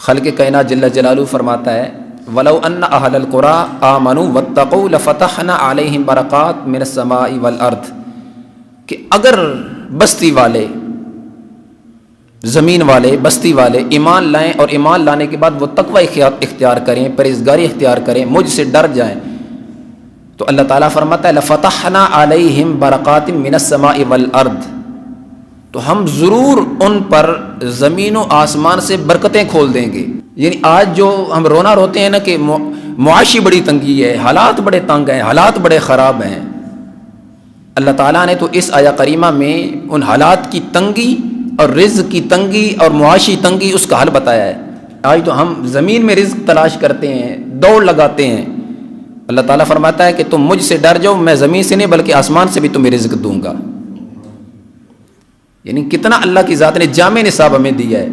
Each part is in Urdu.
خالق کائنات جل جلالہ فرماتا ہے وَلَوْ أَنَّ أَهْلَ الْقُرَىٰ آمَنُوا وَاتَّقَوْا لَفَتَحْنَا عَلَيْهِمْ بَرَكَاتٍ مِّنَ السَّمَاءِ وَالْأَرْضِ، کہ اگر بستی والے، زمین والے، بستی والے ایمان لائیں اور ایمان لانے کے بعد وہ تقوی اختیار کریں، پرہیزگاری اختیار کریں، مجھ سے ڈر جائیں، تو اللہ تعالیٰ فرماتا ہے لَفَتَحْنَا عَلَيْهِمْ بَرَكَاتٍ مِّنَ السَّمَاءِ وَالْأَرْضِ، تو ہم ضرور ان پر زمین و آسمان سے برکتیں کھول دیں گے۔ یعنی آج جو ہم رونا روتے ہیں نا کہ معاشی بڑی تنگی ہے، حالات بڑے تنگ ہیں، حالات بڑے خراب ہیں، اللہ تعالیٰ نے تو اس آیہ کریمہ میں ان حالات کی تنگی اور رزق کی تنگی اور معاشی تنگی اس کا حل بتایا ہے۔ آج تو ہم زمین میں رزق تلاش کرتے ہیں، دوڑ لگاتے ہیں، اللہ تعالیٰ فرماتا ہے کہ تم مجھ سے ڈر جاؤ، میں زمین سے نہیں بلکہ آسمان سے بھی تمہیں رزق دوں گا۔ یعنی کتنا اللہ کی ذات نے جامع نصاب ہمیں دیا ہے۔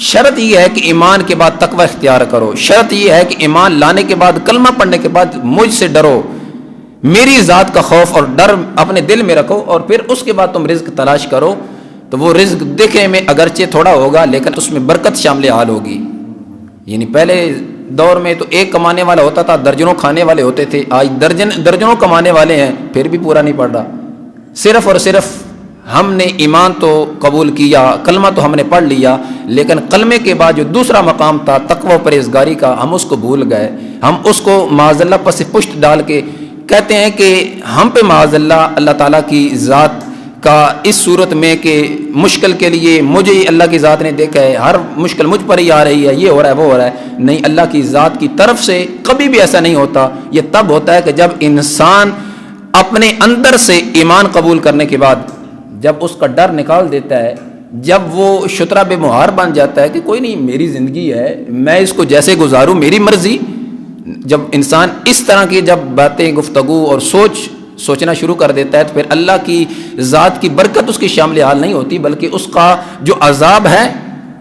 شرط یہ ہے کہ ایمان کے بعد تقوی اختیار کرو، شرط یہ ہے کہ ایمان لانے کے بعد، کلمہ پڑھنے کے بعد مجھ سے ڈرو، میری ذات کا خوف اور ڈر اپنے دل میں رکھو، اور پھر اس کے بعد تم رزق تلاش کرو، تو وہ رزق دیکھنے میں اگرچہ تھوڑا ہوگا لیکن اس میں برکت شامل حال ہوگی۔ یعنی پہلے دور میں تو ایک کمانے والا ہوتا تھا، درجنوں کھانے والے ہوتے تھے، آج درجنوں کمانے والے ہیں پھر بھی پورا نہیں پڑ رہا۔ صرف اور صرف ہم نے ایمان تو قبول کیا، کلمہ تو ہم نے پڑھ لیا، لیکن کلمے کے بعد جو دوسرا مقام تھا تقوی و پرہیزگاری کا، ہم اس کو بھول گئے۔ ہم اس کو معاذ اللہ پس پشت ڈال کے کہتے ہیں کہ ہم پہ معاذ اللہ تعالیٰ کی ذات کا اس صورت میں کہ مشکل کے لیے مجھے اللہ کی ذات نے دیکھا ہے، ہر مشکل مجھ پر ہی آ رہی ہے، یہ ہو رہا ہے وہ ہو رہا ہے۔ نہیں، اللہ کی ذات کی طرف سے کبھی بھی ایسا نہیں ہوتا۔ یہ تب ہوتا ہے کہ جب انسان اپنے اندر سے ایمان قبول کرنے کے بعد جب اس کا ڈر نکال دیتا ہے، جب وہ شترا بے مہار بن جاتا ہے کہ کوئی نہیں، میری زندگی ہے، میں اس کو جیسے گزاروں، میری مرضی۔ جب انسان اس طرح کی جب باتیں، گفتگو اور سوچنا شروع کر دیتا ہے تو پھر اللہ کی ذات کی برکت اس کی شامل حال نہیں ہوتی، بلکہ اس کا جو عذاب ہے،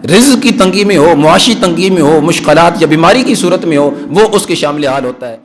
رزق کی تنگی میں ہو، معاشی تنگی میں ہو، مشکلات یا بیماری کی صورت میں ہو، وہ اس کی شامل حال ہوتا ہے۔